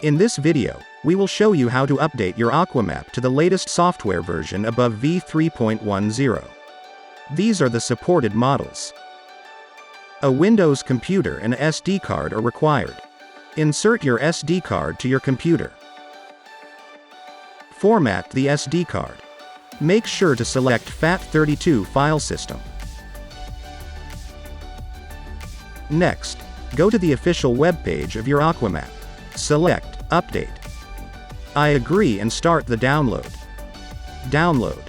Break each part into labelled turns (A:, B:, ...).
A: In this video, we will show you how to update your AQUAMAP to the latest software version above v3.10. These are the supported models. A Windows computer and a SD card are required. Insert your SD card to your computer. Format the SD card. Make sure to select FAT32 file system. Next, go to the official web page of your AQUAMAP. Select Update. I agree and start the download. Download.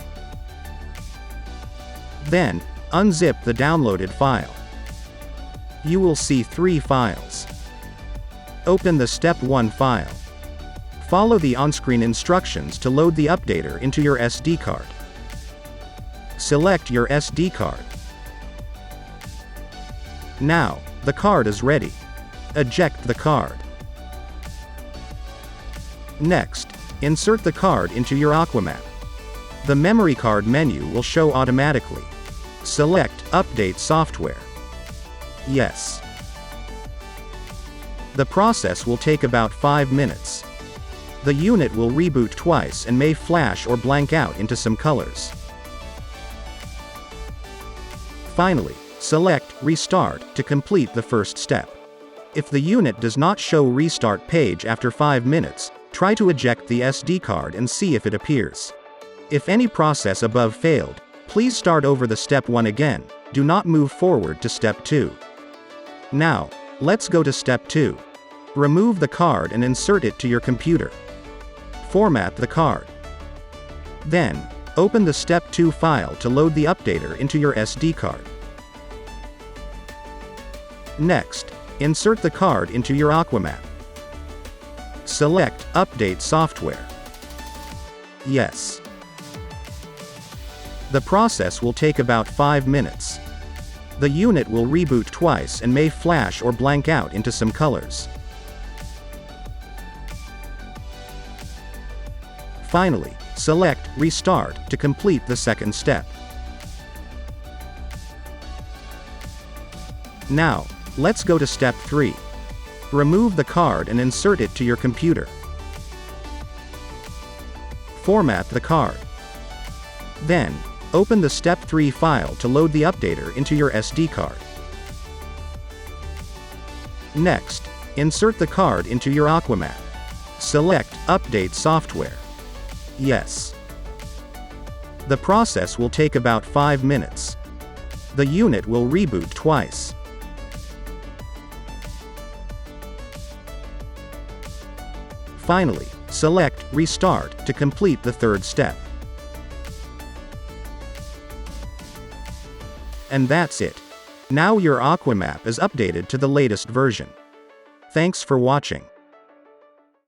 A: Then, unzip the downloaded file. You will see 3 files. Open the Step 1 file. Follow the on-screen instructions to load the updater into your SD card. Select your SD card. Now, the card is ready. Eject the card. Next, insert the card into your AQUAMAP. The memory card menu will show automatically. Select Update Software. Yes. The process will take about 5 minutes. The unit will reboot twice and may flash or blank out into some colors. Finally, select Restart to complete the first step. If the unit does not show restart page after 5 minutes, try to eject the SD card and see if it appears. If any process above failed, please start over the Step 1 again. Do not move forward to Step 2. Now, let's go to Step 2. Remove the card and insert it to your computer. Format the card. Then, open the Step 2 file to load the updater into your SD card. Next, insert the card into your AQUAMAP. Select Update Software. Yes. The process will take about 5 minutes. The unit will reboot twice and may flash or blank out into some colors. Finally, select Restart to complete the second step. Now, let's go to Step 3. Remove the card and insert it to your computer. Format the card. Then, open the Step 3 file to load the updater into your SD card. Next, insert the card into your AQUAMAP. Select Update Software. Yes. The process will take about 5 minutes. The unit will reboot twice. Finally, select Restart to complete the third step. And that's it. Now your AQUAMAP is updated to the latest version. Thanks for watching.